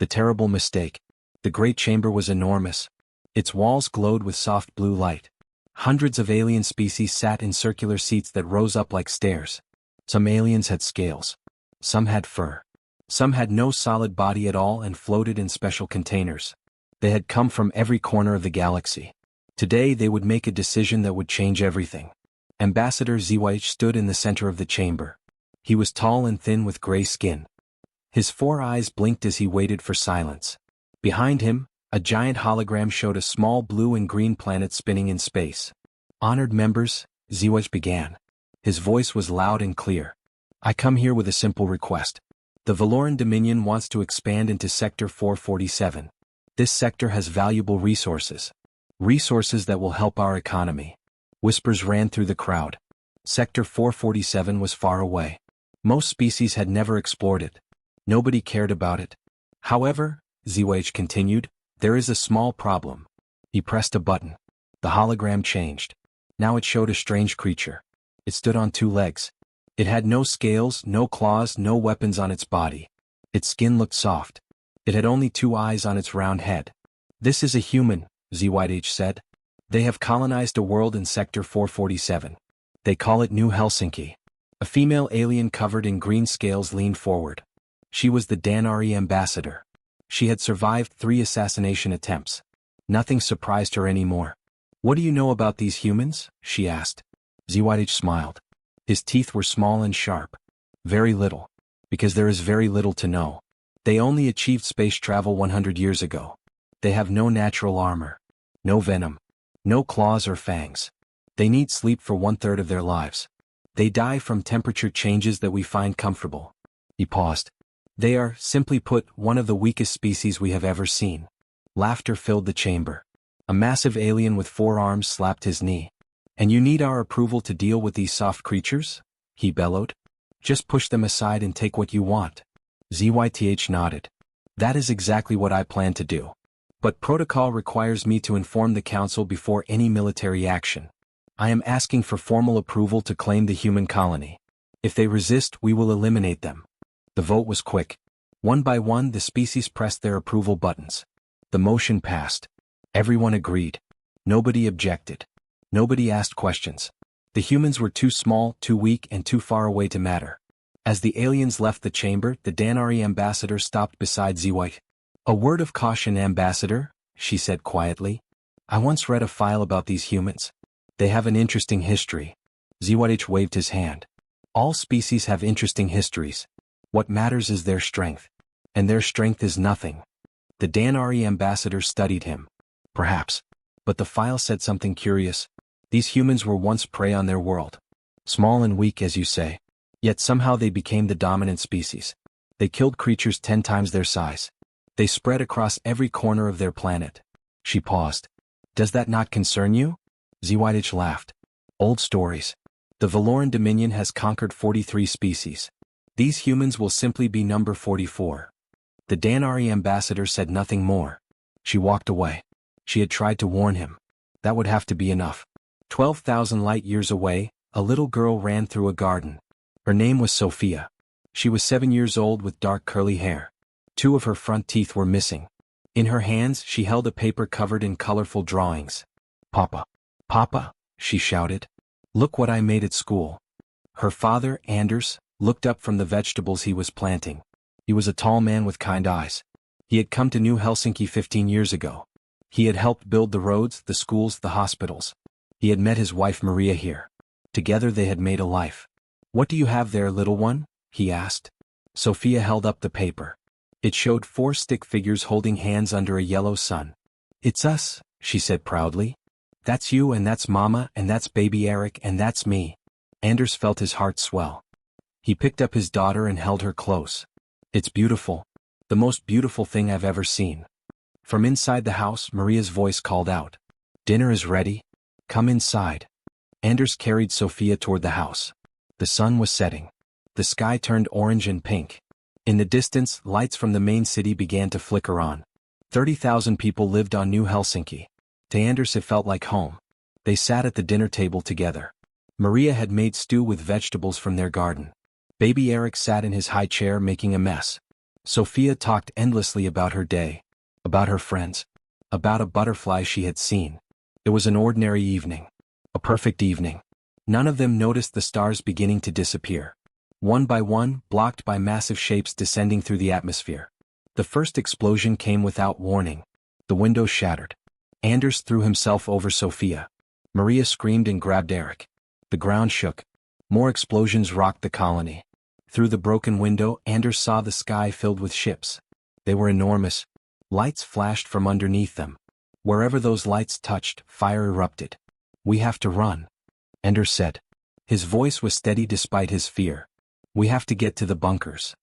The terrible mistake. The great chamber was enormous. Its walls glowed with soft blue light. Hundreds of alien species sat in circular seats that rose up like stairs. Some aliens had scales. Some had fur. Some had no solid body at all and floated in special containers. They had come from every corner of the galaxy. Today they would make a decision that would change everything. Ambassador HFY stood in the center of the chamber. He was tall and thin with gray skin. His 4 eyes blinked as he waited for silence. Behind him, a giant hologram showed a small blue and green planet spinning in space. Honored members, HFY began. His voice was loud and clear. I come here with a simple request. The Valoran Dominion wants to expand into Sector 447. This sector has valuable resources. Resources that will help our economy. Whispers ran through the crowd. Sector 447 was far away. Most species had never explored it. Nobody cared about it. However, HFY continued, there is a small problem. He pressed a button. The hologram changed. Now it showed a strange creature. It stood on 2 legs. It had no scales, no claws, no weapons on its body. Its skin looked soft. It had only 2 eyes on its round head. This is a human, HFY said. They have colonized a world in Sector 447. They call it New Helsinki. A female alien covered in green scales leaned forward. She was the Danari ambassador. She had survived 3 assassination attempts. Nothing surprised her anymore. What do you know about these humans? She asked. HFY smiled. His teeth were small and sharp. Very little. Because there is very little to know. They only achieved space travel 100 years ago. They have no natural armor. No venom. No claws or fangs. They need sleep for 1/3 of their lives. They die from temperature changes that we find comfortable. He paused. They are, simply put, one of the weakest species we have ever seen. Laughter filled the chamber. A massive alien with 4 arms slapped his knee. And you need our approval to deal with these soft creatures? He bellowed. Just push them aside and take what you want. HFY nodded. That is exactly what I plan to do. But protocol requires me to inform the council before any military action. I am asking for formal approval to claim the human colony. If they resist, we will eliminate them. The vote was quick. One by one, the species pressed their approval buttons. The motion passed. Everyone agreed. Nobody objected. Nobody asked questions. The humans were too small, too weak, and too far away to matter. As the aliens left the chamber, the Danari ambassador stopped beside HFY. A word of caution, Ambassador, she said quietly. I once read a file about these humans. They have an interesting history. HFY waved his hand. All species have interesting histories. What matters is their strength. And their strength is nothing. The Danari ambassador studied him. Perhaps. But the file said something curious. These humans were once prey on their world. Small and weak, as you say. Yet somehow they became the dominant species. They killed creatures 10 times their size. They spread across every corner of their planet. She paused. Does that not concern you? HFY laughed. Old stories. The Valoran Dominion has conquered 43 species. These humans will simply be number 44. The Danari ambassador said nothing more. She walked away. She had tried to warn him. That would have to be enough. 12,000 light years away, a little girl ran through a garden. Her name was Sophia. She was 7 years old with dark curly hair. 2 of her front teeth were missing. In her hands she held a paper covered in colorful drawings. Papa. Papa, she shouted. Look what I made at school. Her father, Anders, looked up from the vegetables he was planting. He was a tall man with kind eyes. He had come to New Helsinki 15 years ago. He had helped build the roads, the schools, the hospitals. He had met his wife Maria here. Together they had made a life. What do you have there, little one? He asked. Sophia held up the paper. It showed 4 stick figures holding hands under a yellow sun. It's us, she said proudly. That's you and that's Mama and that's baby Eric and that's me. Anders felt his heart swell. He picked up his daughter and held her close. It's beautiful. The most beautiful thing I've ever seen. From inside the house, Maria's voice called out. Dinner is ready. Come inside. Anders carried Sophia toward the house. The sun was setting. The sky turned orange and pink. In the distance, lights from the main city began to flicker on. 30,000 people lived on New Helsinki. To Anders it felt like home. They sat at the dinner table together. Maria had made stew with vegetables from their garden. Baby Eric sat in his high chair making a mess. Sophia talked endlessly about her day, about her friends, about a butterfly she had seen. It was an ordinary evening. A perfect evening. None of them noticed the stars beginning to disappear. One by one, blocked by massive shapes descending through the atmosphere. The first explosion came without warning. The window shattered. Anders threw himself over Sophia. Maria screamed and grabbed Eric. The ground shook. More explosions rocked the colony. Through the broken window, Anders saw the sky filled with ships. They were enormous. Lights flashed from underneath them. Wherever those lights touched, fire erupted. "We have to run," Anders said. His voice was steady despite his fear. "We have to get to the bunkers."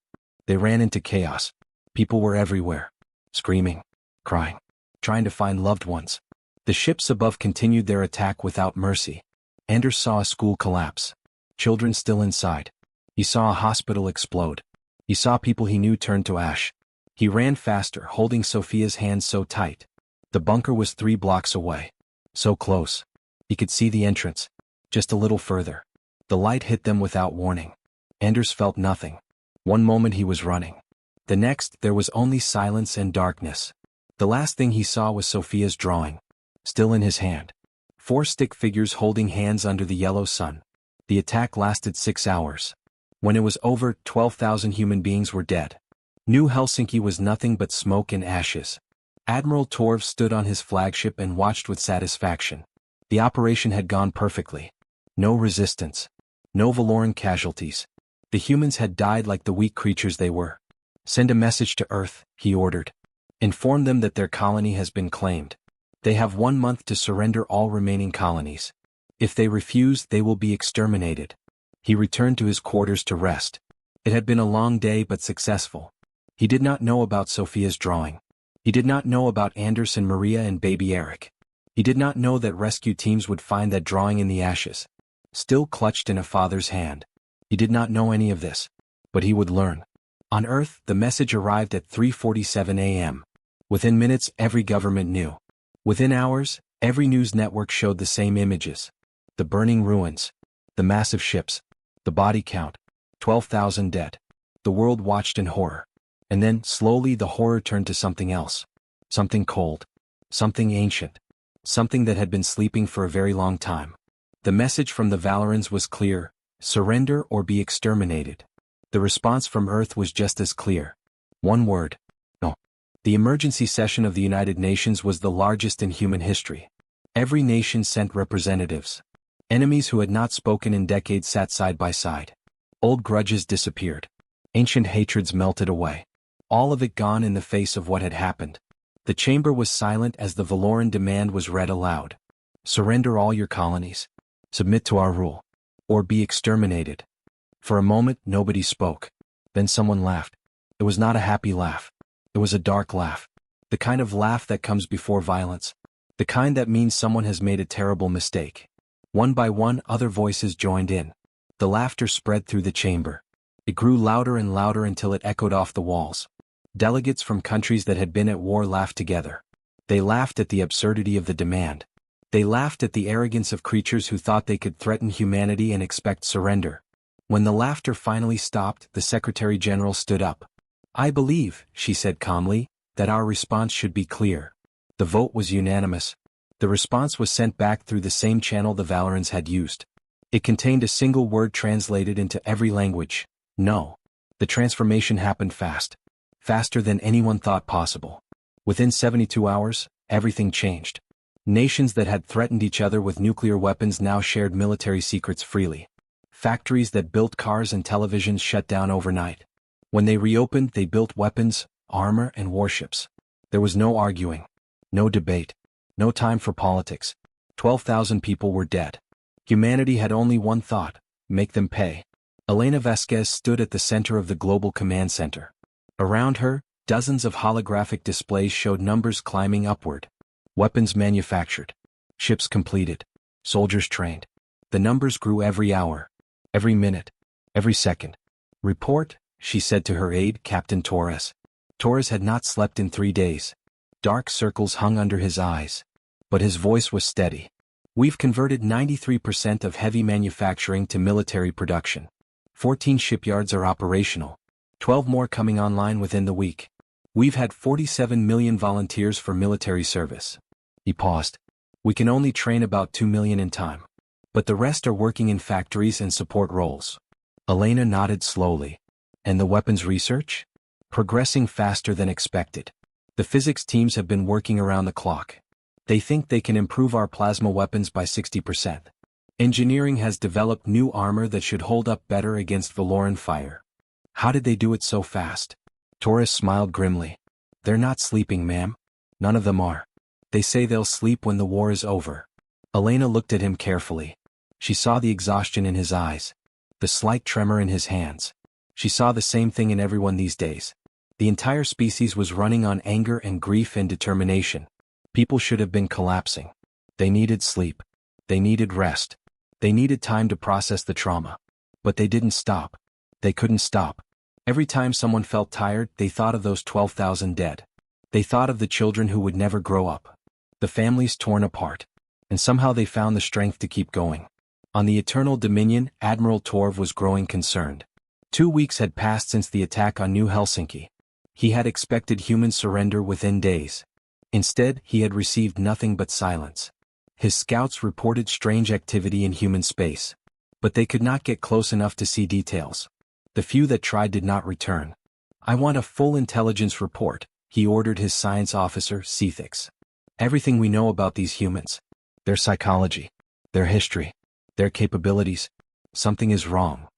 They ran into chaos. People were everywhere. Screaming, crying, trying to find loved ones. The ships above continued their attack without mercy. Anders saw a school collapse. Children still inside. He saw a hospital explode. He saw people he knew turn to ash. He ran faster, holding Sophia's hand so tight. The bunker was 3 blocks away. So close. He could see the entrance. Just a little further. The light hit them without warning. Anders felt nothing. One moment he was running. The next, there was only silence and darkness. The last thing he saw was Sophia's drawing. Still in his hand. 4 stick figures holding hands under the yellow sun. The attack lasted 6 hours. When it was over, 12,000 human beings were dead. New Helsinki was nothing but smoke and ashes. Admiral Torv stood on his flagship and watched with satisfaction. The operation had gone perfectly. No resistance. No Valoran casualties. The humans had died like the weak creatures they were. "Send a message to Earth," he ordered. "Inform them that their colony has been claimed. They have 1 month to surrender all remaining colonies. If they refuse, they will be exterminated." He returned to his quarters to rest. It had been a long day but successful. He did not know about Sophia's drawing. He did not know about Anders and Maria and baby Eric. He did not know that rescue teams would find that drawing in the ashes, still clutched in a father's hand. He did not know any of this. But he would learn. On Earth, the message arrived at 3:47 a.m. Within minutes, every government knew. Within hours, every news network showed the same images. The burning ruins. The massive ships. The body count. 12,000 dead. The world watched in horror. And then, slowly, the horror turned to something else. Something cold. Something ancient. Something that had been sleeping for a very long time. The message from the Valorans was clear: surrender or be exterminated. The response from Earth was just as clear. One word: no. The emergency session of the United Nations was the largest in human history. Every nation sent representatives. Enemies who had not spoken in decades sat side by side. Old grudges disappeared. Ancient hatreds melted away. All of it gone in the face of what had happened. The chamber was silent as the Valoran demand was read aloud. Surrender all your colonies. Submit to our rule. Or be exterminated. For a moment, nobody spoke. Then someone laughed. It was not a happy laugh. It was a dark laugh. The kind of laugh that comes before violence. The kind that means someone has made a terrible mistake. One by one, other voices joined in. The laughter spread through the chamber. It grew louder and louder until it echoed off the walls. Delegates from countries that had been at war laughed together. They laughed at the absurdity of the demand. They laughed at the arrogance of creatures who thought they could threaten humanity and expect surrender. When the laughter finally stopped, the Secretary General stood up. "I believe," she said calmly, "that our response should be clear." The vote was unanimous. The response was sent back through the same channel the Valorans had used. It contained a single word translated into every language: no. The transformation happened fast. Faster than anyone thought possible. Within 72 hours, everything changed. Nations that had threatened each other with nuclear weapons now shared military secrets freely. Factories that built cars and televisions shut down overnight. When they reopened, they built weapons, armor, and warships. There was no arguing. No debate. No time for politics. 12,000 people were dead. Humanity had only one thought: make them pay. Elena Vasquez stood at the center of the global command center. Around her, dozens of holographic displays showed numbers climbing upward. Weapons manufactured. Ships completed. Soldiers trained. The numbers grew every hour. Every minute. Every second. "Report," she said to her aide, Captain Torres. Torres had not slept in 3 days. Dark circles hung under his eyes. But his voice was steady. "We've converted 93% of heavy manufacturing to military production. 14 shipyards are operational. 12 more coming online within the week. We've had 47 million volunteers for military service. He paused. We can only train about 2 million in time. But the rest are working in factories and support roles. Elena nodded slowly. And the weapons research? Progressing faster than expected. The physics teams have been working around the clock. They think they can improve our plasma weapons by 60%. Engineering has developed new armor that should hold up better against Valoran fire. How did they do it so fast? Torres smiled grimly. They're not sleeping, ma'am. None of them are. They say they'll sleep when the war is over. Elena looked at him carefully. She saw the exhaustion in his eyes. The slight tremor in his hands. She saw the same thing in everyone these days. The entire species was running on anger and grief and determination. People should have been collapsing. They needed sleep. They needed rest. They needed time to process the trauma. But they didn't stop. They couldn't stop. Every time someone felt tired, they thought of those 12,000 dead. They thought of the children who would never grow up. The families torn apart. And somehow they found the strength to keep going. On the Eternal Dominion, Admiral Torv was growing concerned. 2 weeks had passed since the attack on New Helsinki. He had expected human surrender within days. Instead, he had received nothing but silence. His scouts reported strange activity in human space. But they could not get close enough to see details. The few that tried did not return. I want a full intelligence report, he ordered his science officer, Cethix. Everything we know about these humans. Their psychology. Their history. Their capabilities. Something is wrong.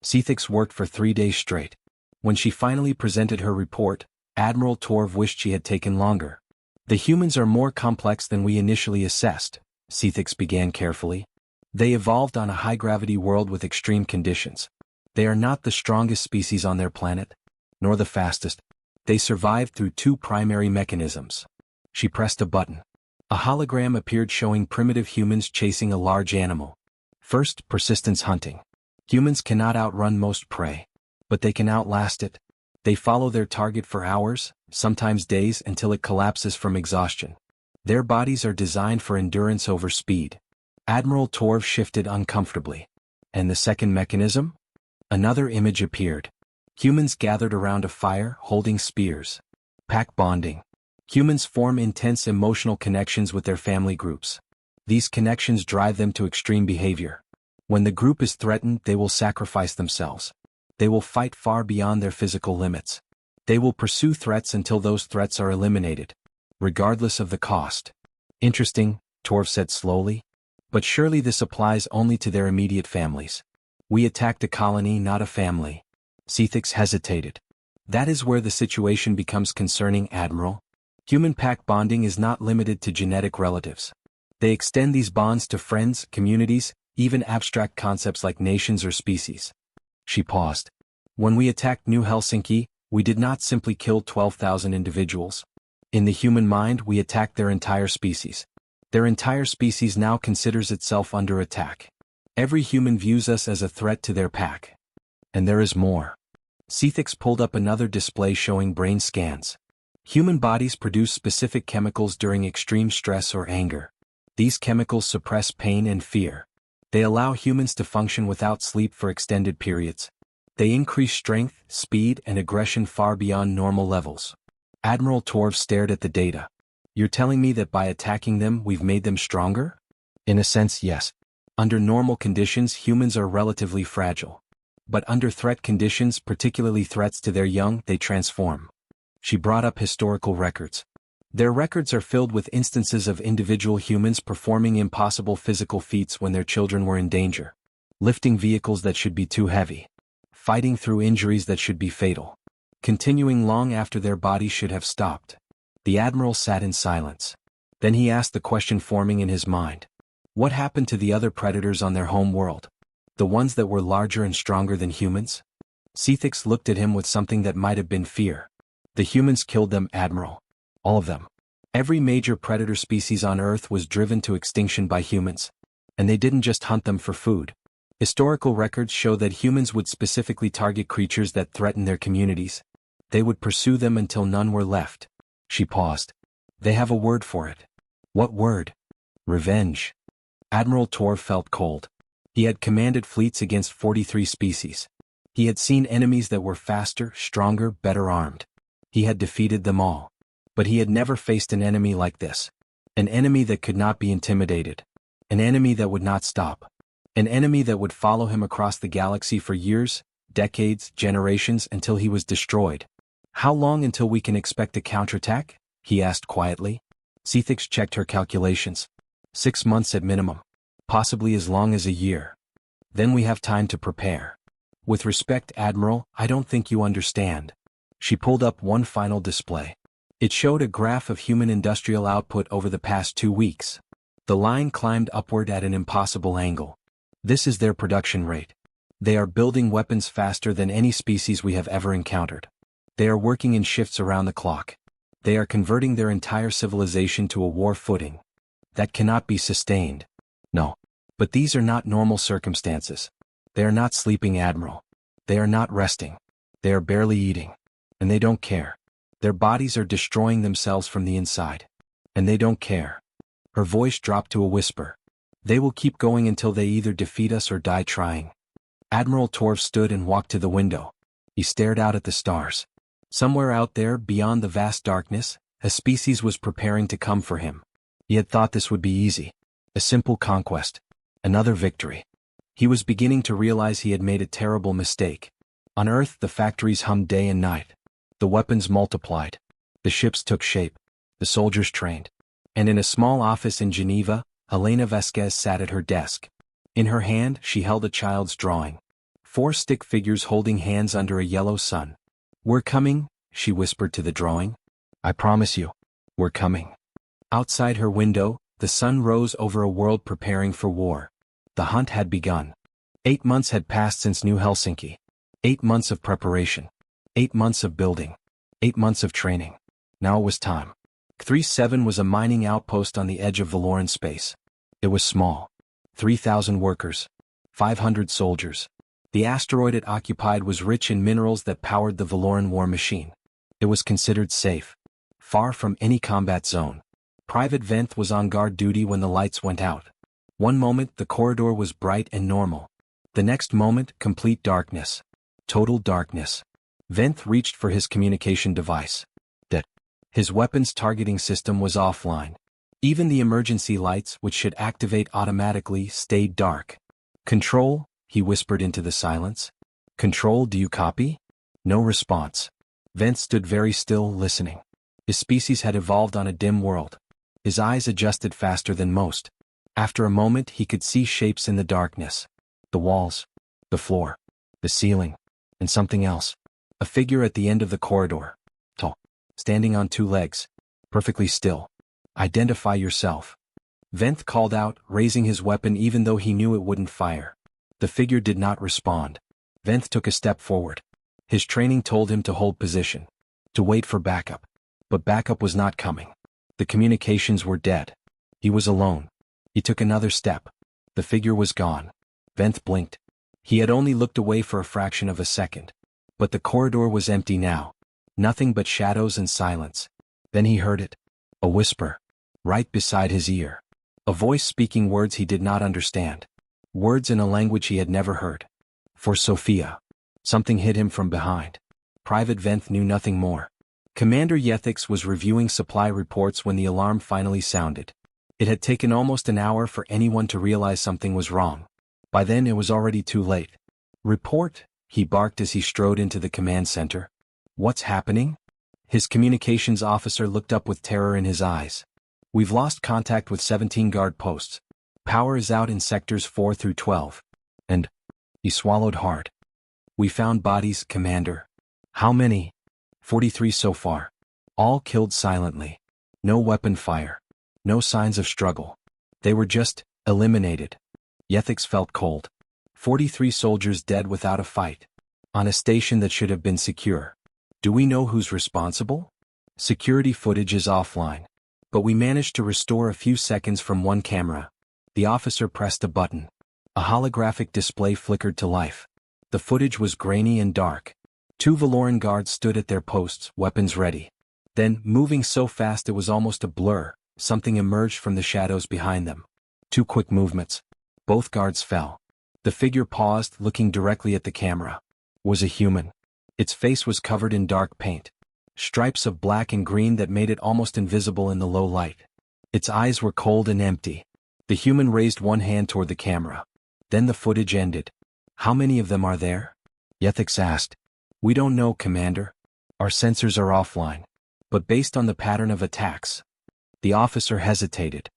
Cethix worked for 3 days straight. When she finally presented her report, Admiral Torv wished she had taken longer. The humans are more complex than we initially assessed, Cethix began carefully. They evolved on a high-gravity world with extreme conditions. They are not the strongest species on their planet, nor the fastest. They survived through 2 primary mechanisms. She pressed a button. A hologram appeared showing primitive humans chasing a large animal. First, persistence hunting. Humans cannot outrun most prey. But they can outlast it. They follow their target for hours, sometimes days, until it collapses from exhaustion. Their bodies are designed for endurance over speed. Admiral Torv shifted uncomfortably. And the second mechanism? Another image appeared. Humans gathered around a fire, holding spears. Pack bonding. Humans form intense emotional connections with their family groups. These connections drive them to extreme behavior. When the group is threatened, they will sacrifice themselves. They will fight far beyond their physical limits. They will pursue threats until those threats are eliminated, regardless of the cost. Interesting, Torv said slowly. But surely this applies only to their immediate families. We attacked a colony, not a family. Cethix hesitated. That is where the situation becomes concerning, Admiral. Human pack bonding is not limited to genetic relatives. They extend these bonds to friends, communities, even abstract concepts like nations or species. She paused. When we attacked New Helsinki, we did not simply kill 12,000 individuals. In the human mind, we attacked their entire species. Their entire species now considers itself under attack. Every human views us as a threat to their pack. And there is more. Cethix pulled up another display showing brain scans. Human bodies produce specific chemicals during extreme stress or anger. These chemicals suppress pain and fear. They allow humans to function without sleep for extended periods. They increase strength, speed, and aggression far beyond normal levels. Admiral Torv stared at the data. You're telling me that by attacking them, we've made them stronger? In a sense, yes. Under normal conditions, humans are relatively fragile. But under threat conditions, particularly threats to their young, they transform. She brought up historical records. Their records are filled with instances of individual humans performing impossible physical feats when their children were in danger. Lifting vehicles that should be too heavy. Fighting through injuries that should be fatal. Continuing long after their bodies should have stopped. The Admiral sat in silence. Then he asked the question forming in his mind. What happened to the other predators on their home world? The ones that were larger and stronger than humans? Cethix looked at him with something that might have been fear. The humans killed them, Admiral. All of them. Every major predator species on Earth was driven to extinction by humans. And they didn't just hunt them for food. Historical records show that humans would specifically target creatures that threaten their communities. They would pursue them until none were left. She paused. They have a word for it. What word? Revenge. Admiral Torv felt cold. He had commanded fleets against 43 species. He had seen enemies that were faster, stronger, better armed. He had defeated them all. But he had never faced an enemy like this. An enemy that could not be intimidated. An enemy that would not stop. An enemy that would follow him across the galaxy for years, decades, generations until he was destroyed. How long until we can expect a counterattack? He asked quietly. Sethix checked her calculations. 6 months at minimum. Possibly as long as a year. Then we have time to prepare. With respect, Admiral, I don't think you understand. She pulled up one final display. It showed a graph of human industrial output over the past 2 weeks. The line climbed upward at an impossible angle. This is their production rate. They are building weapons faster than any species we have ever encountered. They are working in shifts around the clock. They are converting their entire civilization to a war footing. That cannot be sustained. No. But these are not normal circumstances. They are not sleeping, Admiral. They are not resting. They are barely eating. And they don't care. Their bodies are destroying themselves from the inside. And they don't care. Her voice dropped to a whisper. They will keep going until they either defeat us or die trying. Admiral Torv stood and walked to the window. He stared out at the stars. Somewhere out there, beyond the vast darkness, a species was preparing to come for him. He had thought this would be easy. A simple conquest. Another victory. He was beginning to realize he had made a terrible mistake. On Earth, the factories hummed day and night. The weapons multiplied. The ships took shape. The soldiers trained. And in a small office in Geneva, Helena Vasquez sat at her desk. In her hand, she held a child's drawing. 4 stick figures holding hands under a yellow sun. We're coming, she whispered to the drawing. I promise you, we're coming. Outside her window, the sun rose over a world preparing for war. The hunt had begun. 8 months had passed since New Helsinki. 8 months of preparation. 8 months of building. 8 months of training. Now it was time. 37 was a mining outpost on the edge of Valoran space. It was small. 3,000 workers. 500 soldiers. The asteroid it occupied was rich in minerals that powered the Valoran war machine. It was considered safe. Far from any combat zone. Private Venth was on guard duty when the lights went out. One moment, the corridor was bright and normal. The next moment, complete darkness. Total darkness. Venth reached for his communication device. His weapons targeting system was offline. Even the emergency lights, which should activate automatically, stayed dark. Control, he whispered into the silence. Control, do you copy? No response. Venth stood very still, listening. His species had evolved on a dim world. His eyes adjusted faster than most. After a moment, he could see shapes in the darkness. The walls, the floor, the ceiling, and something else. A figure at the end of the corridor. Tall. Standing on 2 legs. Perfectly still. Identify yourself. Venth called out, raising his weapon even though he knew it wouldn't fire. The figure did not respond. Venth took a step forward. His training told him to hold position. To wait for backup. But backup was not coming. The communications were dead. He was alone. He took another step. The figure was gone. Venth blinked. He had only looked away for a fraction of a second. But the corridor was empty now. Nothing but shadows and silence. Then he heard it. A whisper. Right beside his ear. A voice speaking words he did not understand. Words in a language he had never heard. For Sophia. Something hit him from behind. Private Venth knew nothing more. Commander Yethix was reviewing supply reports when the alarm finally sounded. It had taken almost an hour for anyone to realize something was wrong. By then it was already too late. Report, he barked as he strode into the command center. What's happening? His communications officer looked up with terror in his eyes. We've lost contact with 17 guard posts. Power is out in sectors 4 through 12. And he swallowed hard. We found bodies, Commander. How many? 43 so far. All killed silently. No weapon fire. No signs of struggle. They were just eliminated. Yethix felt cold. 43 soldiers dead without a fight. On a station that should have been secure. Do we know who's responsible? Security footage is offline. But we managed to restore a few seconds from one camera. The officer pressed a button. A holographic display flickered to life. The footage was grainy and dark. 2 Valoran guards stood at their posts, weapons ready. Then, moving so fast it was almost a blur, something emerged from the shadows behind them. 2 quick movements. Both guards fell. The figure paused, looking directly at the camera. was a human. Its face was covered in dark paint. Stripes of black and green that made it almost invisible in the low light. Its eyes were cold and empty. The human raised one hand toward the camera. Then the footage ended. How many of them are there? Yethix asked. We don't know, Commander. Our sensors are offline. But based on the pattern of attacks. The officer hesitated.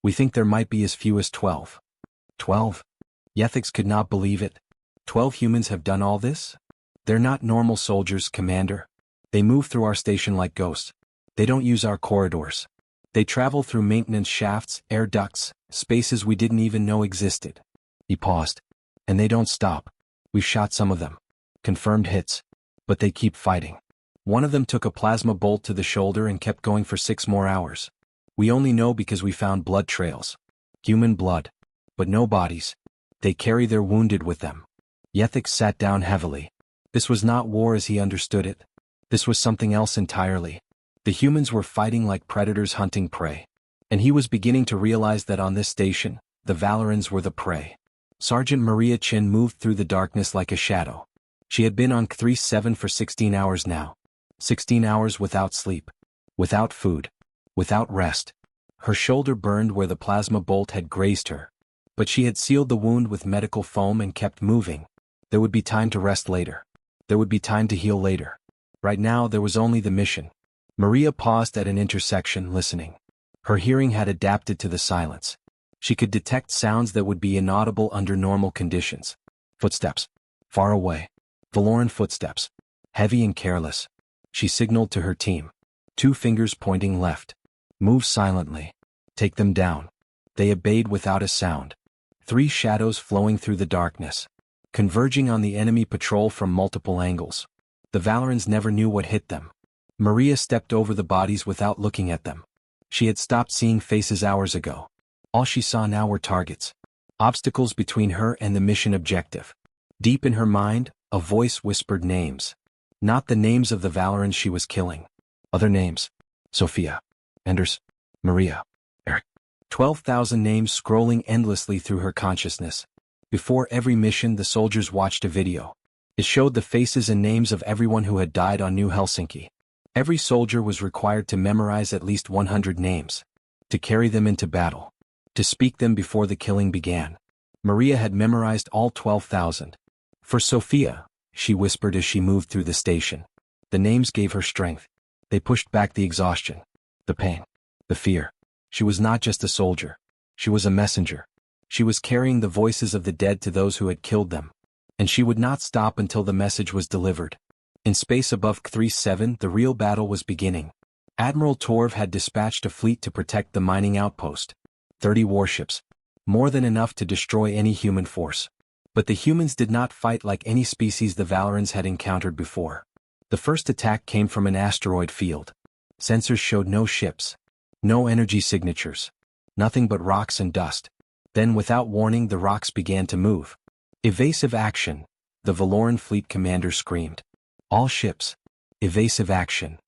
We think there might be as few as 12. 12? Yethix could not believe it. 12 humans have done all this? They're not normal soldiers, Commander. They move through our station like ghosts. They don't use our corridors. They travel through maintenance shafts, air ducts, spaces we didn't even know existed. He paused. And they don't stop. We've shot some of them. Confirmed hits. But they keep fighting. One of them took a plasma bolt to the shoulder and kept going for 6 more hours. We only know because we found blood trails. Human blood. But no bodies. They carry their wounded with them. Yethix sat down heavily. This was not war as he understood it. This was something else entirely. The humans were fighting like predators hunting prey. And he was beginning to realize that on this station, the Valorans were the prey. Sergeant Maria Chin moved through the darkness like a shadow. She had been on K-7 for 16 hours now. 16 hours without sleep. Without food. Without rest. Her shoulder burned where the plasma bolt had grazed her. But she had sealed the wound with medical foam and kept moving. There would be time to rest later. There would be time to heal later. Right now there was only the mission. Maria paused at an intersection, listening. Her hearing had adapted to the silence. She could detect sounds that would be inaudible under normal conditions. Footsteps. Far away. Valoran footsteps. Heavy and careless. She signaled to her team. 2 fingers pointing left. Move silently. Take them down. They obeyed without a sound. 3 shadows flowing through the darkness. Converging on the enemy patrol from multiple angles. The Valorans never knew what hit them. Maria stepped over the bodies without looking at them. She had stopped seeing faces hours ago. All she saw now were targets. Obstacles between her and the mission objective. Deep in her mind, a voice whispered names. Not the names of the Valorans she was killing. Other names. Sophia. Anders. Maria. Eric. 12,000 names scrolling endlessly through her consciousness. Before every mission the soldiers watched a video. It showed the faces and names of everyone who had died on New Helsinki. Every soldier was required to memorize at least 100 names. To carry them into battle. To speak them before the killing began. Maria had memorized all 12,000. For Sophia, she whispered as she moved through the station. The names gave her strength. They pushed back the exhaustion. The pain. The fear. She was not just a soldier. She was a messenger. She was carrying the voices of the dead to those who had killed them. And she would not stop until the message was delivered. In space above K-7, the real battle was beginning. Admiral Torv had dispatched a fleet to protect the mining outpost. 30 warships. More than enough to destroy any human force. But the humans did not fight like any species the Valorans had encountered before. The first attack came from an asteroid field. Sensors showed no ships. No energy signatures. Nothing but rocks and dust. Then without warning the rocks began to move. Evasive action, the Valoran fleet commander screamed. All ships. Evasive action.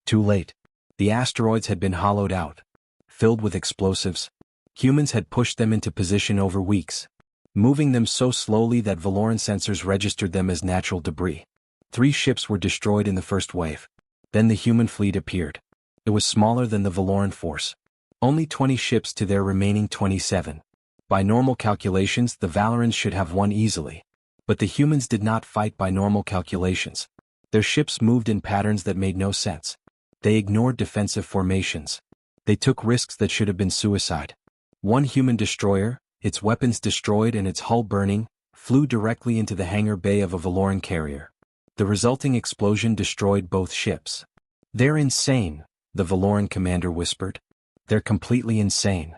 Too late. The asteroids had been hollowed out. Filled with explosives. Humans had pushed them into position over weeks. Moving them so slowly that Valoran sensors registered them as natural debris. 3 ships were destroyed in the first wave. Then the human fleet appeared. It was smaller than the Valoran force. Only 20 ships to their remaining 27. By normal calculations the Valorans should have won easily. But the humans did not fight by normal calculations. Their ships moved in patterns that made no sense. They ignored defensive formations. They took risks that should have been suicide. One human destroyer, its weapons destroyed and its hull burning, flew directly into the hangar bay of a Valoran carrier. The resulting explosion destroyed both ships. They're insane, the Valoran commander whispered. They're completely insane.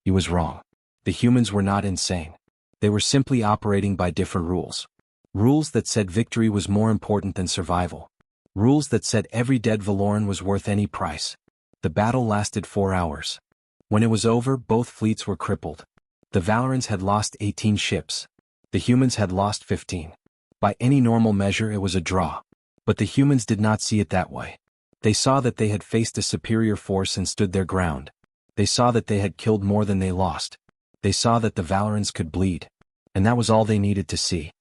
He was wrong. The humans were not insane. They were simply operating by different rules. Rules that said victory was more important than survival. Rules that said every dead Valoran was worth any price. The battle lasted 4 hours. When it was over, both fleets were crippled. The Valorans had lost 18 ships. The humans had lost 15. By any normal measure it was a draw. But the humans did not see it that way. They saw that they had faced a superior force and stood their ground. They saw that they had killed more than they lost. They saw that the Valorans could bleed. And that was all they needed to see.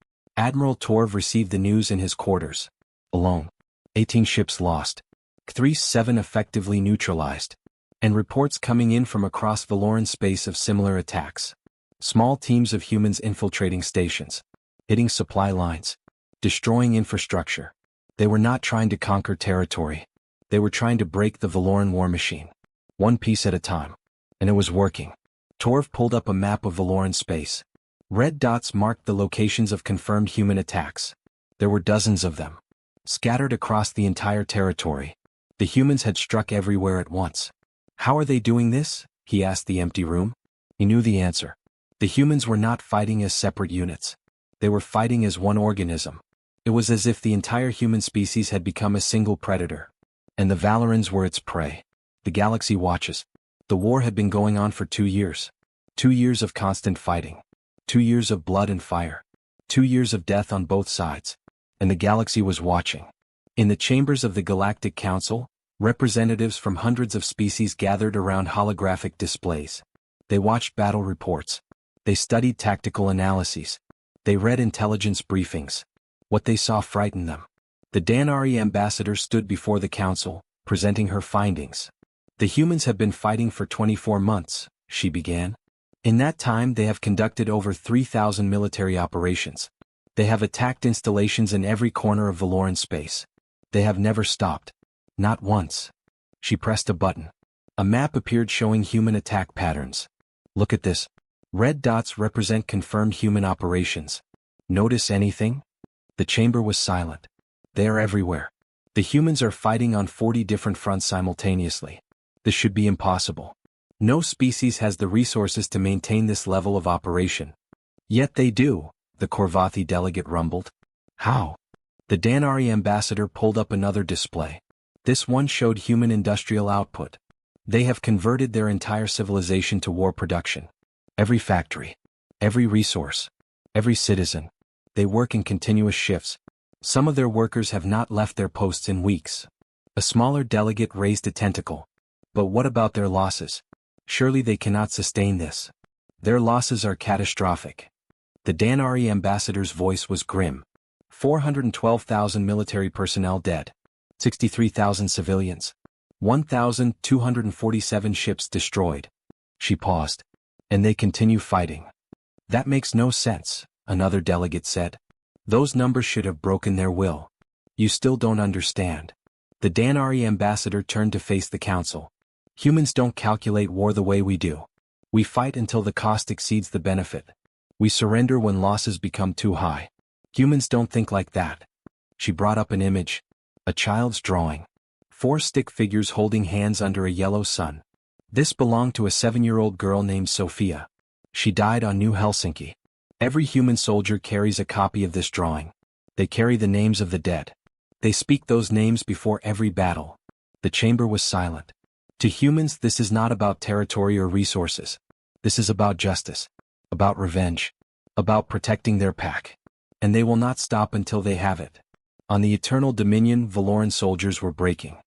Admiral Torv received the news in his quarters. Alone. 18 ships lost. 7 effectively neutralized. And reports coming in from across Valoran space of similar attacks. Small teams of humans infiltrating stations. Hitting supply lines. Destroying infrastructure. They were not trying to conquer territory. They were trying to break the Valoran war machine. One piece at a time. And it was working. Torv pulled up a map of Valoran space. Red dots marked the locations of confirmed human attacks. There were dozens of them. Scattered across the entire territory. The humans had struck everywhere at once. How are they doing this? He asked the empty room. He knew the answer. The humans were not fighting as separate units. They were fighting as one organism. It was as if the entire human species had become a single predator. And the Valorans were its prey. The galaxy watches. The war had been going on for 2 years. 2 years of constant fighting. 2 years of blood and fire. 2 years of death on both sides. And the galaxy was watching. In the chambers of the Galactic Council, representatives from hundreds of species gathered around holographic displays. They watched battle reports. They studied tactical analyses. They read intelligence briefings. What they saw frightened them. The Danari ambassador stood before the council, presenting her findings. The humans have been fighting for 24 months, she began. In that time they have conducted over 3,000 military operations. They have attacked installations in every corner of Valoran space. They have never stopped. Not once. She pressed a button. A map appeared showing human attack patterns. Look at this. Red dots represent confirmed human operations. Notice anything? The chamber was silent. They are everywhere. The humans are fighting on 40 different fronts simultaneously. This should be impossible. No species has the resources to maintain this level of operation. Yet they do, the Korvathi delegate rumbled. How? The Danari ambassador pulled up another display. This one showed human industrial output. They have converted their entire civilization to war production. Every factory, every resource, every citizen. They work in continuous shifts. Some of their workers have not left their posts in weeks. A smaller delegate raised a tentacle. But what about their losses? Surely they cannot sustain this. Their losses are catastrophic. The Danari ambassador's voice was grim. 412,000 military personnel dead. 63,000 civilians. 1,247 ships destroyed. She paused. And they continue fighting. That makes no sense, another delegate said. Those numbers should have broken their will. You still don't understand. The Danari ambassador turned to face the council. Humans don't calculate war the way we do. We fight until the cost exceeds the benefit. We surrender when losses become too high. Humans don't think like that. She brought up an image. A child's drawing. 4 stick figures holding hands under a yellow sun. This belonged to a 7-year-old girl named Sophia. She died on New Helsinki. Every human soldier carries a copy of this drawing. They carry the names of the dead. They speak those names before every battle. The chamber was silent. To humans, this is not about territory or resources. This is about justice. About revenge. About protecting their pack. And they will not stop until they have it. On the Eternal Dominion, Valoran soldiers were breaking.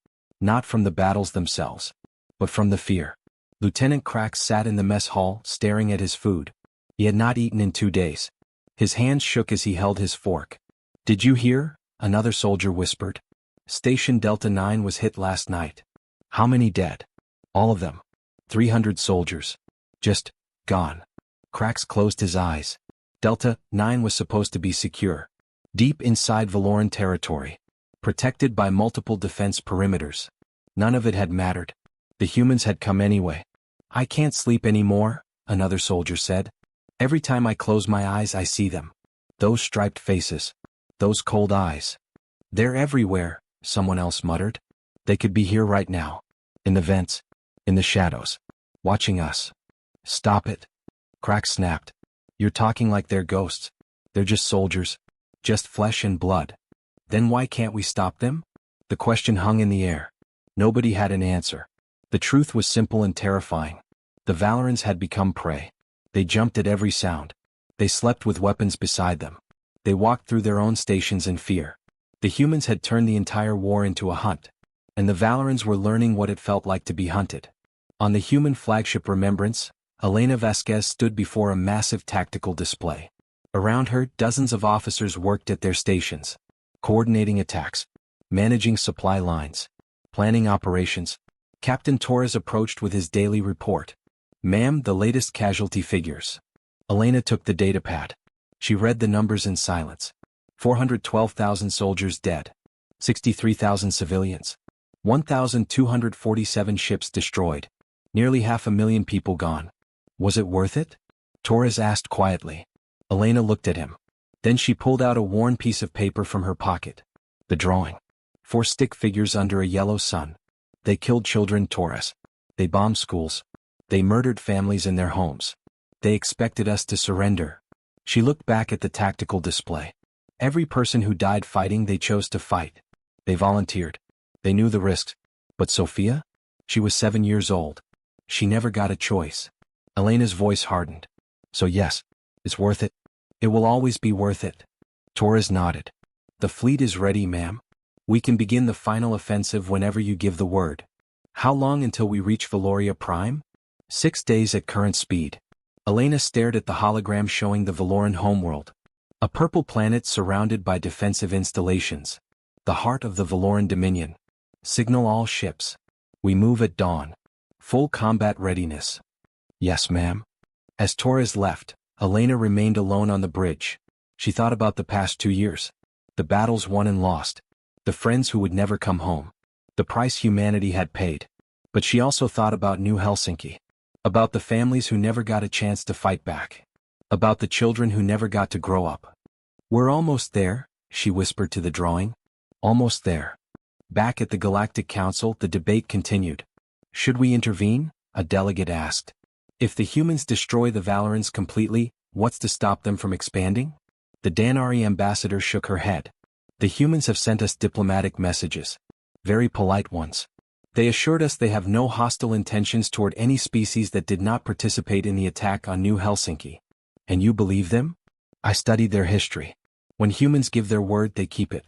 Not from the battles themselves, but from the fear. Lieutenant Krax sat in the mess hall, staring at his food. He had not eaten in 2 days. His hands shook as he held his fork. Did you hear? Another soldier whispered. Station Delta 9 was hit last night. How many dead? All of them. 300 soldiers. Just gone. Krax closed his eyes. Delta 9 was supposed to be secure. Deep inside Valoran territory. Protected by multiple defense perimeters. None of it had mattered. The humans had come anyway. I can't sleep anymore, another soldier said. Every time I close my eyes I see them. Those striped faces. Those cold eyes. They're everywhere, someone else muttered. They could be here right now. In the vents. In the shadows. Watching us. Stop it. Krax snapped. You're talking like they're ghosts. They're just soldiers. Just flesh and blood. Then why can't we stop them? The question hung in the air. Nobody had an answer. The truth was simple and terrifying. The Valorans had become prey. They jumped at every sound. They slept with weapons beside them. They walked through their own stations in fear. The humans had turned the entire war into a hunt. And the Valorans were learning what it felt like to be hunted. On the human flagship Remembrance, Elena Vasquez stood before a massive tactical display. Around her, dozens of officers worked at their stations, coordinating attacks, managing supply lines, planning operations. Captain Torres approached with his daily report. "Ma'am, the latest casualty figures." Elena took the datapad. She read the numbers in silence. 412,000 soldiers dead. 63,000 civilians. 1,247 ships destroyed. Nearly 500,000 people gone. Was it worth it? Torres asked quietly. Elena looked at him. Then she pulled out a worn piece of paper from her pocket. The drawing. 4 stick figures under a yellow sun. They killed children, Torres. They bombed schools. They murdered families in their homes. They expected us to surrender. She looked back at the tactical display. Every person who died fighting, they chose to fight. They volunteered. They knew the risks. But Sophia? She was 7 years old. She never got a choice. Elena's voice hardened. So yes, it's worth it. It will always be worth it. Torres nodded. The fleet is ready, ma'am. We can begin the final offensive whenever you give the word. How long until we reach Valoria Prime? 6 days at current speed. Elena stared at the hologram showing the Valoran homeworld. A purple planet surrounded by defensive installations. The heart of the Valoran Dominion. Signal all ships. We move at dawn. Full combat readiness. Yes, ma'am. As Torres left, Elena remained alone on the bridge. She thought about the past 2 years. The battles won and lost. The friends who would never come home. The price humanity had paid. But she also thought about New Helsinki. About the families who never got a chance to fight back. About the children who never got to grow up. We're almost there, she whispered to the drawing. Almost there. Back at the Galactic Council, the debate continued. Should we intervene? A delegate asked. If the humans destroy the Valorans completely, what's to stop them from expanding? The Danari ambassador shook her head. The humans have sent us diplomatic messages. Very polite ones. They assured us they have no hostile intentions toward any species that did not participate in the attack on New Helsinki. And you believe them? I studied their history. When humans give their word, they keep it.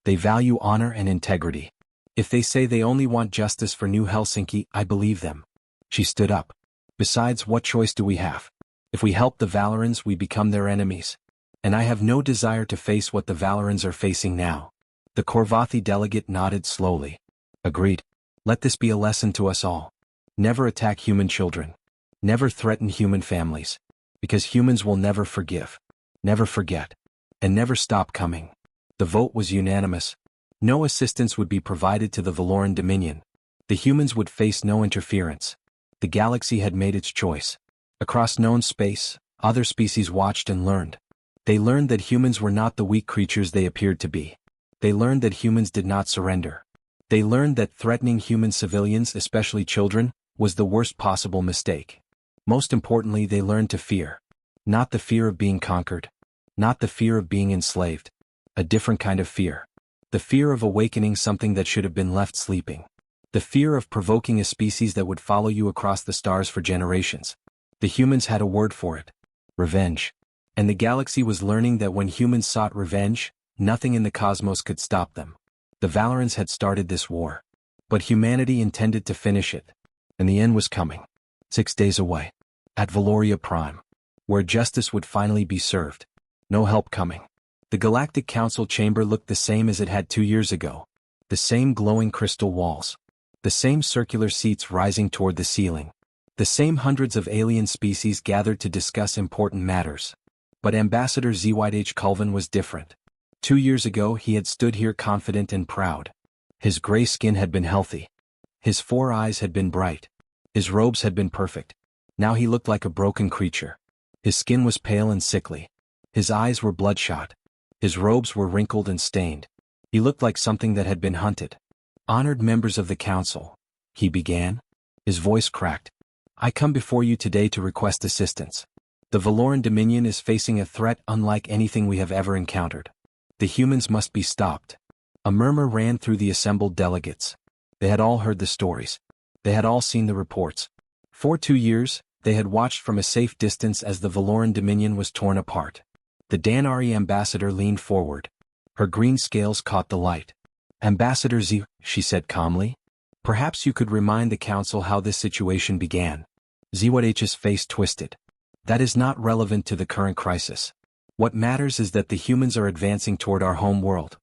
They value honor and integrity. If they say they only want justice for New Helsinki, I believe them. She stood up. Besides, what choice do we have? If we help the Valorans, we become their enemies. And I have no desire to face what the Valorans are facing now. The Korvathi delegate nodded slowly. Agreed. Let this be a lesson to us all. Never attack human children. Never threaten human families. Because humans will never forgive. Never forget. And never stop coming. The vote was unanimous. No assistance would be provided to the Valoran Dominion. The humans would face no interference. The galaxy had made its choice. Across known space, other species watched and learned. They learned that humans were not the weak creatures they appeared to be. They learned that humans did not surrender. They learned that threatening human civilians, especially children, was the worst possible mistake. Most importantly, they learned to fear. Not the fear of being conquered. Not the fear of being enslaved. A different kind of fear. The fear of awakening something that should have been left sleeping. The fear of provoking a species that would follow you across the stars for generations. The humans had a word for it. Revenge. And the galaxy was learning that when humans sought revenge, nothing in the cosmos could stop them. The Valorans had started this war. But humanity intended to finish it. And the end was coming. 6 days away. At Valoria Prime. Where justice would finally be served. No help coming. The Galactic Council chamber looked the same as it had 2 years ago. The same glowing crystal walls. The same circular seats rising toward the ceiling. The same hundreds of alien species gathered to discuss important matters. But Ambassador ZYH Culvin was different. 2 years ago he had stood here confident and proud. His gray skin had been healthy. His 4 eyes had been bright. His robes had been perfect. Now he looked like a broken creature. His skin was pale and sickly. His eyes were bloodshot. His robes were wrinkled and stained. He looked like something that had been hunted. Honored members of the council, he began. His voice cracked. I come before you today to request assistance. The Valoran Dominion is facing a threat unlike anything we have ever encountered. The humans must be stopped. A murmur ran through the assembled delegates. They had all heard the stories. They had all seen the reports. For 2 years, they had watched from a safe distance as the Valoran Dominion was torn apart. The Danari ambassador leaned forward. Her green scales caught the light. Ambassador Z, she said calmly. Perhaps you could remind the council how this situation began. ZYH's face twisted. That is not relevant to the current crisis. What matters is that the humans are advancing toward our home world.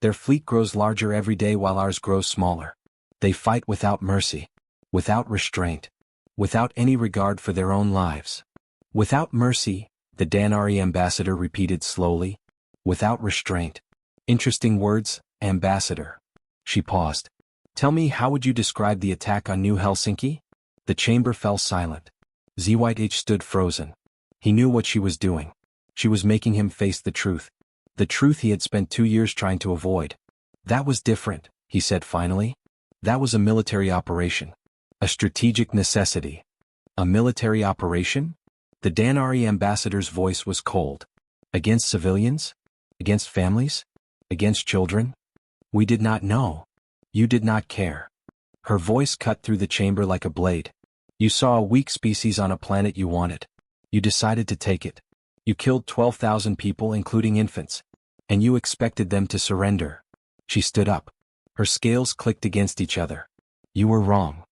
Their fleet grows larger every day while ours grows smaller. They fight without mercy, without restraint, without any regard for their own lives. Without mercy, the Danari ambassador repeated slowly. Without restraint. Interesting words, ambassador. She paused. Tell me, how would you describe the attack on New Helsinki? The chamber fell silent. ZYH stood frozen. He knew what she was doing. She was making him face the truth. The truth he had spent 2 years trying to avoid. That was different, he said finally. That was a military operation. A strategic necessity. A military operation? The Danari ambassador's voice was cold. Against civilians? Against families? Against children? We did not know. You did not care. Her voice cut through the chamber like a blade. You saw a weak species on a planet you wanted. You decided to take it. You killed 12,000 people, including infants. And you expected them to surrender. She stood up. Her scales clicked against each other. You were wrong.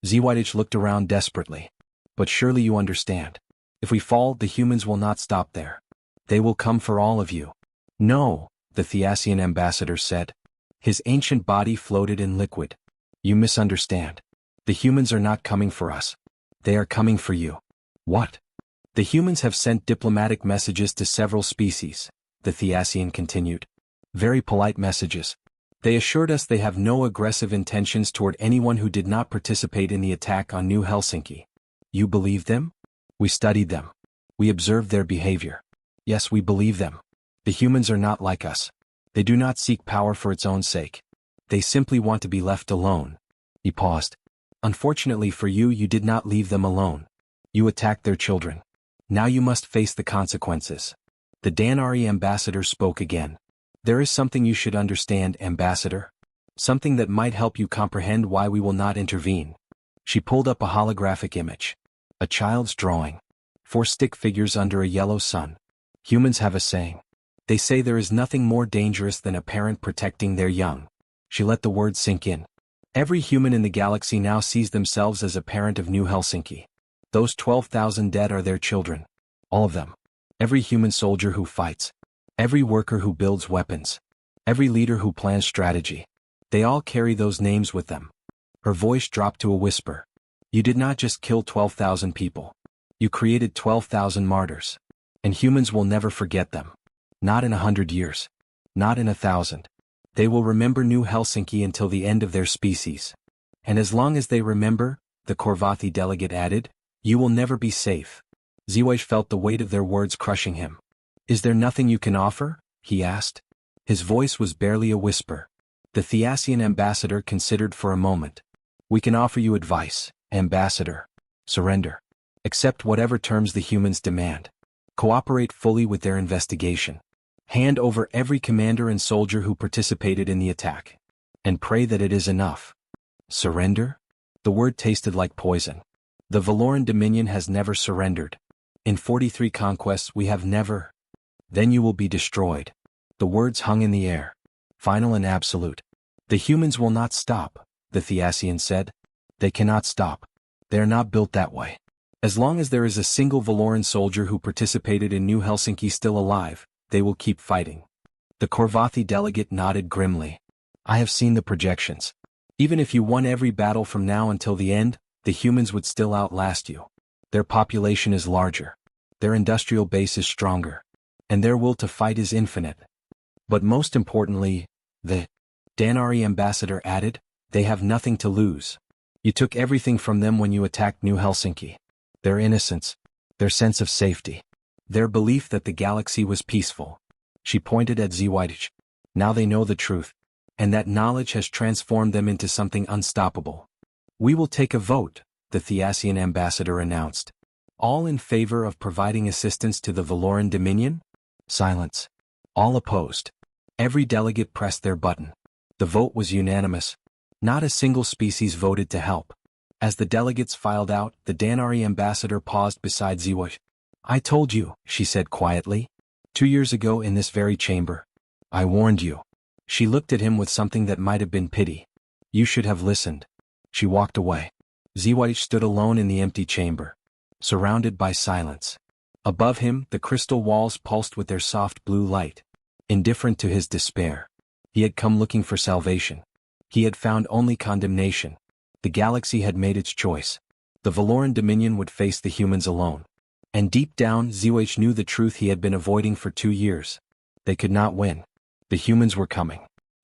ZYH looked around desperately. But surely you understand. If we fall, the humans will not stop there. They will come for all of you. No, the Theasian ambassador said. His ancient body floated in liquid. You misunderstand. The humans are not coming for us. They are coming for you. What? The humans have sent diplomatic messages to several species, the Theasian continued. Very polite messages. They assured us they have no aggressive intentions toward anyone who did not participate in the attack on New Helsinki. You believe them? We studied them. We observed their behavior. Yes, we believe them. The humans are not like us. They do not seek power for its own sake. They simply want to be left alone. He paused. Unfortunately for you, you did not leave them alone. You attacked their children. Now you must face the consequences. The Danari ambassador spoke again. There is something you should understand, ambassador. Something that might help you comprehend why we will not intervene. She pulled up a holographic image. A child's drawing. 4 stick figures under a yellow sun. Humans have a saying. They say there is nothing more dangerous than a parent protecting their young. She let the words sink in. Every human in the galaxy now sees themselves as a parent of New Helsinki. Those 12,000 dead are their children. All of them. Every human soldier who fights. Every worker who builds weapons. Every leader who plans strategy. They all carry those names with them. Her voice dropped to a whisper. You did not just kill 12,000 people. You created 12,000 martyrs. And humans will never forget them. Not in 100 years. Not in 1,000. They will remember New Helsinki until the end of their species. And as long as they remember, the Korvathi delegate added, you will never be safe. ZYH felt the weight of their words crushing him. Is there nothing you can offer? He asked. His voice was barely a whisper. The Theasian ambassador considered for a moment. We can offer you advice, ambassador. Surrender. Accept whatever terms the humans demand. Cooperate fully with their investigation. Hand over every commander and soldier who participated in the attack. And pray that it is enough. Surrender? The word tasted like poison. The Valoran Dominion has never surrendered. In 43 conquests we have never. Then you will be destroyed. The words hung in the air. Final and absolute. The humans will not stop, the Theasian said. They cannot stop. They are not built that way. As long as there is a single Valoran soldier who participated in New Helsinki still alive, they will keep fighting. The Korvathi delegate nodded grimly. I have seen the projections. Even if you won every battle from now until the end, the humans would still outlast you. Their population is larger. Their industrial base is stronger. And their will to fight is infinite. But most importantly, the Danari ambassador added, they have nothing to lose. You took everything from them when you attacked New Helsinki. Their innocence, their sense of safety, their belief that the galaxy was peaceful. She pointed at ZYH. Now they know the truth. And that knowledge has transformed them into something unstoppable. We will take a vote, the Theasian ambassador announced. All in favor of providing assistance to the Valoran Dominion? Silence. All opposed. Every delegate pressed their button. The vote was unanimous. Not a single species voted to help. As the delegates filed out, the Danari ambassador paused beside ZYH. I told you, she said quietly. 2 years ago in this very chamber. I warned you. She looked at him with something that might have been pity. You should have listened. She walked away. ZYH stood alone in the empty chamber. Surrounded by silence. Above him, the crystal walls pulsed with their soft blue light. Indifferent to his despair. He had come looking for salvation. He had found only condemnation. The galaxy had made its choice. The Valoran Dominion would face the humans alone. And deep down, Zewh knew the truth he had been avoiding for 2 years. They could not win. The humans were coming.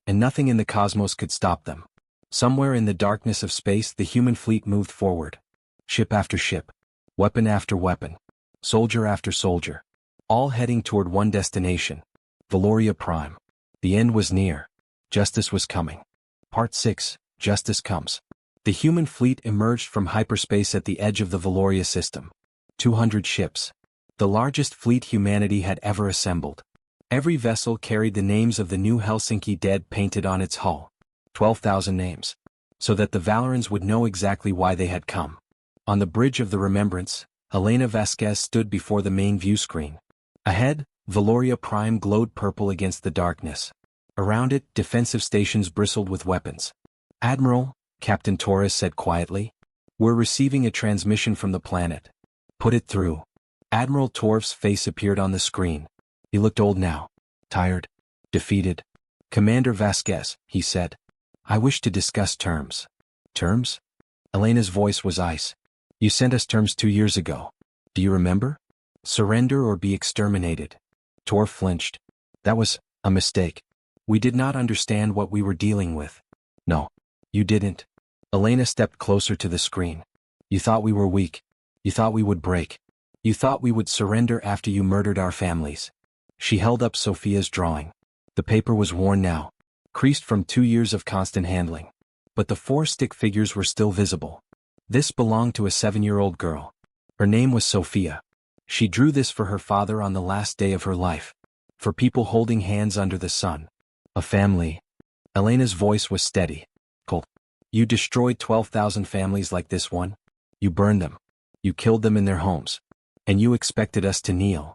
And nothing in the cosmos could stop them. Somewhere in the darkness of space, the human fleet moved forward. Ship after ship. Weapon after weapon. Soldier after soldier. All heading toward one destination. Valoria Prime. The end was near. Justice was coming. Part 6, Justice Comes. The human fleet emerged from hyperspace at the edge of the Valoria system. 200 ships. The largest fleet humanity had ever assembled. Every vessel carried the names of the New Helsinki dead painted on its hull. 12,000 names. So that the Valorans would know exactly why they had come. On the bridge of the Remembrance, Elena Vasquez stood before the main view screen. Ahead, Valoria Prime glowed purple against the darkness. Around it, defensive stations bristled with weapons. "Admiral," Captain Torres said quietly, "we're receiving a transmission from the planet." "Put it through." Admiral Torv's face appeared on the screen. He looked old now. Tired. Defeated. "Commander Vasquez," he said. "I wish to discuss terms." "Terms?" Elena's voice was ice. "You sent us terms 2 years ago. Do you remember? Surrender or be exterminated." Torv flinched. "That was a mistake. We did not understand what we were dealing with." "No. You didn't." Elena stepped closer to the screen. "You thought we were weak. You thought we would break. You thought we would surrender after you murdered our families." She held up Sophia's drawing. The paper was worn now, creased from 2 years of constant handling. But the 4 stick figures were still visible. This belonged to a 7-year-old girl. Her name was Sophia. She drew this for her father on the last day of her life. For people holding hands under the sun. A family. Elena's voice was steady. "Colt, you destroyed 12,000 families like this one. You burned them. You killed them in their homes. And you expected us to kneel."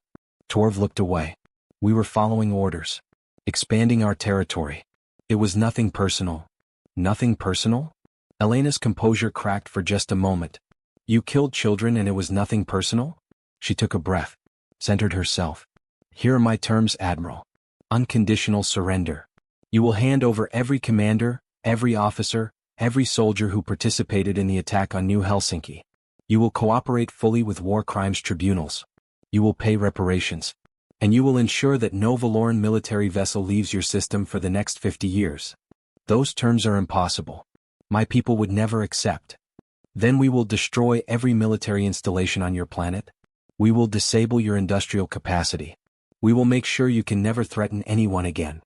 Torv looked away. "We were following orders. Expanding our territory. It was nothing personal." "Nothing personal?" Elena's composure cracked for just a moment. "You killed children and it was nothing personal?" She took a breath. Centered herself. "Here are my terms, Admiral. Unconditional surrender. You will hand over every commander, every officer, every soldier who participated in the attack on New Helsinki. You will cooperate fully with war crimes tribunals. You will pay reparations. And you will ensure that no Valoran military vessel leaves your system for the next 50 years. Those terms are impossible. My people would never accept. Then we will destroy every military installation on your planet. We will disable your industrial capacity. We will make sure you can never threaten anyone again."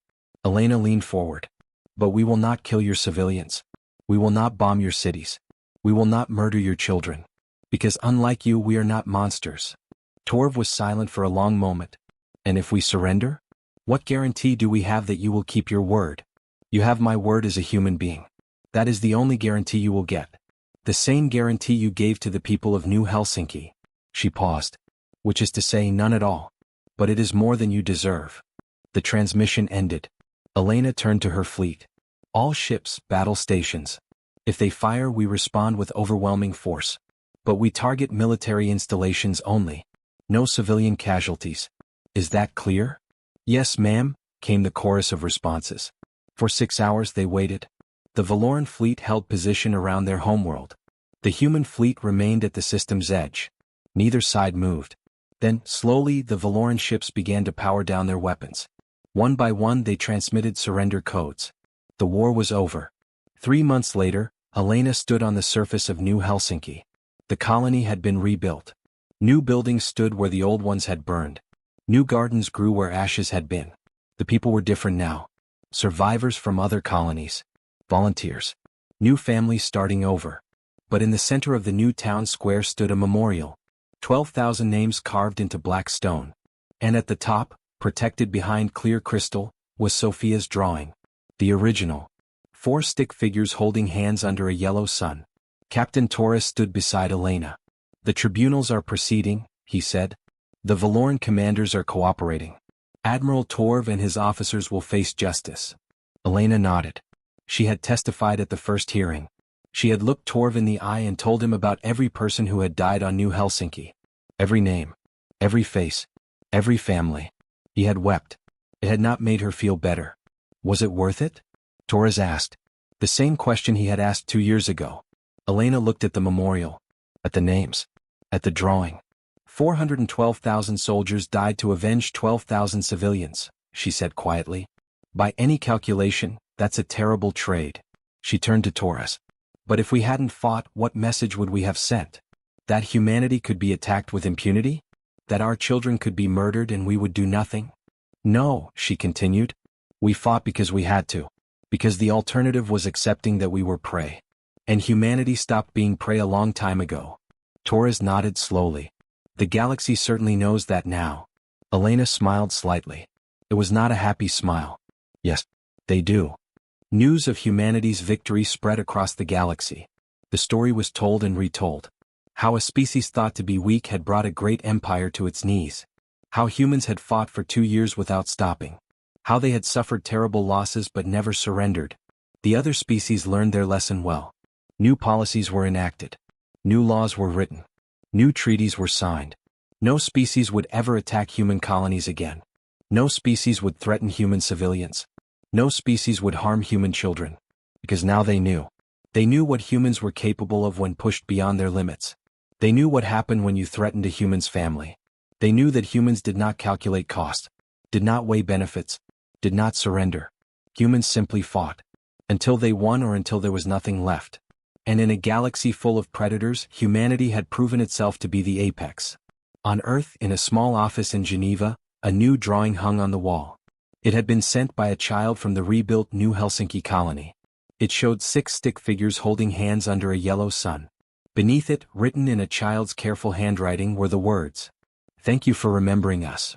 Elena leaned forward. "But we will not kill your civilians. We will not bomb your cities. We will not murder your children. Because unlike you, we are not monsters." Torv was silent for a long moment. "And if we surrender? What guarantee do we have that you will keep your word? You have my word as a human being. That is the only guarantee you will get. The same guarantee you gave to the people of New Helsinki." She paused. "Which is to say none at all. But it is more than you deserve." The transmission ended. Elena turned to her fleet. "All ships, battle stations. If they fire, we respond with overwhelming force. But we target military installations only. No civilian casualties. Is that clear?" "Yes, ma'am," came the chorus of responses. For 6 hours they waited. The Valoran fleet held position around their homeworld. The human fleet remained at the system's edge. Neither side moved. Then, slowly, the Valoran ships began to power down their weapons. One by one they transmitted surrender codes. The war was over. 3 months later, Elena stood on the surface of New Helsinki. The colony had been rebuilt. New buildings stood where the old ones had burned. New gardens grew where ashes had been. The people were different now. Survivors from other colonies. Volunteers. New families starting over. But in the center of the new town square stood a memorial. 12,000 names carved into black stone. And at the top, protected behind clear crystal, was Sophia's drawing. The original. 4 stick figures holding hands under a yellow sun. Captain Torres stood beside Elena. "The tribunals are proceeding," he said. "The Valoran commanders are cooperating. Admiral Torv and his officers will face justice." Elena nodded. She had testified at the first hearing. She had looked Torv in the eye and told him about every person who had died on New Helsinki. Every name. Every face. Every family. He had wept. It had not made her feel better. Was it worth it? Torres asked. The same question he had asked 2 years ago. Elena looked at the memorial. At the names. At the drawing. 412,000 soldiers died to avenge 12,000 civilians, she said quietly. By any calculation, that's a terrible trade. She turned to Torres. But if we hadn't fought, what message would we have sent? That humanity could be attacked with impunity? That our children could be murdered and we would do nothing? No, she continued. We fought because we had to. Because the alternative was accepting that we were prey. And humanity stopped being prey a long time ago. Torres nodded slowly. The galaxy certainly knows that now. Elena smiled slightly. It was not a happy smile. Yes, they do. News of humanity's victory spread across the galaxy. The story was told and retold. How a species thought to be weak had brought a great empire to its knees. How humans had fought for 2 years without stopping. How they had suffered terrible losses but never surrendered. The other species learned their lesson well. New policies were enacted. New laws were written. New treaties were signed. No species would ever attack human colonies again. No species would threaten human civilians. No species would harm human children. Because now they knew. They knew what humans were capable of when pushed beyond their limits. They knew what happened when you threatened a human's family. They knew that humans did not calculate cost, did not weigh benefits, did not surrender. Humans simply fought. Until they won or until there was nothing left. And in a galaxy full of predators, humanity had proven itself to be the apex. On Earth, in a small office in Geneva, a new drawing hung on the wall. It had been sent by a child from the rebuilt New Helsinki colony. It showed 6 stick figures holding hands under a yellow sun. Beneath it, written in a child's careful handwriting, were the words, "Thank you for remembering us."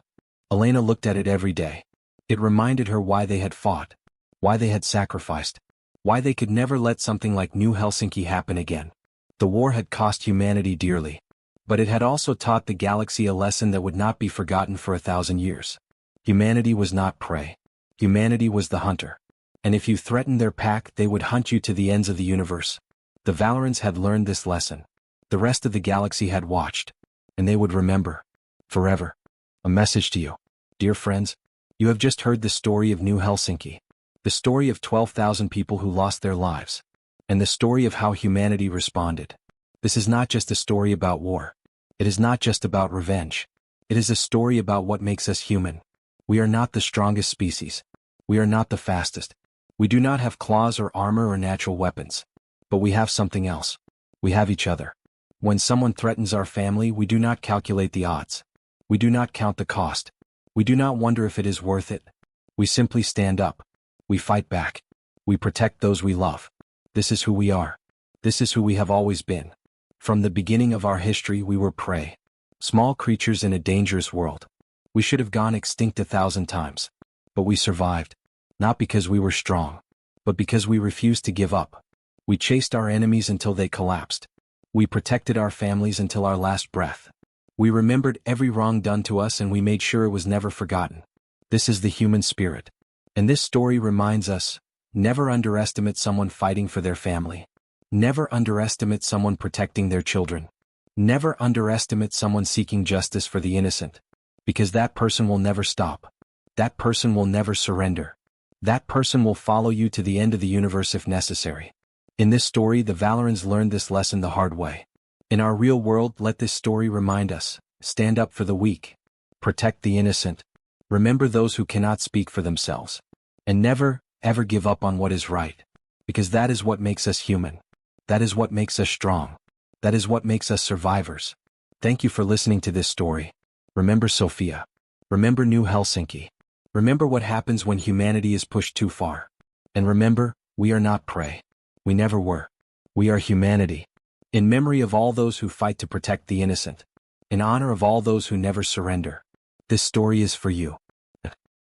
Elena looked at it every day. It reminded her why they had fought, why they had sacrificed, why they could never let something like New Helsinki happen again. The war had cost humanity dearly. But it had also taught the galaxy a lesson that would not be forgotten for 1,000 years. Humanity was not prey. Humanity was the hunter. And if you threatened their pack, they would hunt you to the ends of the universe. The Valorans had learned this lesson. The rest of the galaxy had watched. And they would remember. Forever. A message to you. Dear friends, you have just heard the story of New Helsinki. The story of 12,000 people who lost their lives. And the story of how humanity responded. This is not just a story about war. It is not just about revenge. It is a story about what makes us human. We are not the strongest species. We are not the fastest. We do not have claws or armor or natural weapons. But we have something else. We have each other. When someone threatens our family, we do not calculate the odds. We do not count the cost. We do not wonder if it is worth it. We simply stand up. We fight back. We protect those we love. This is who we are. This is who we have always been. From the beginning of our history, we were prey. Small creatures in a dangerous world. We should have gone extinct 1,000 times. But we survived. Not because we were strong, but because we refused to give up. We chased our enemies until they collapsed. We protected our families until our last breath. We remembered every wrong done to us and we made sure it was never forgotten. This is the human spirit. And this story reminds us, never underestimate someone fighting for their family. Never underestimate someone protecting their children. Never underestimate someone seeking justice for the innocent. Because that person will never stop. That person will never surrender. That person will follow you to the end of the universe if necessary. In this story, the Valorans learned this lesson the hard way. In our real world, let this story remind us, stand up for the weak. Protect the innocent. Remember those who cannot speak for themselves. And never, ever give up on what is right. Because that is what makes us human. That is what makes us strong. That is what makes us survivors. Thank you for listening to this story. Remember Sophia. Remember New Helsinki. Remember what happens when humanity is pushed too far. And remember, we are not prey. We never were. We are humanity. In memory of all those who fight to protect the innocent. In honor of all those who never surrender. This story is for you.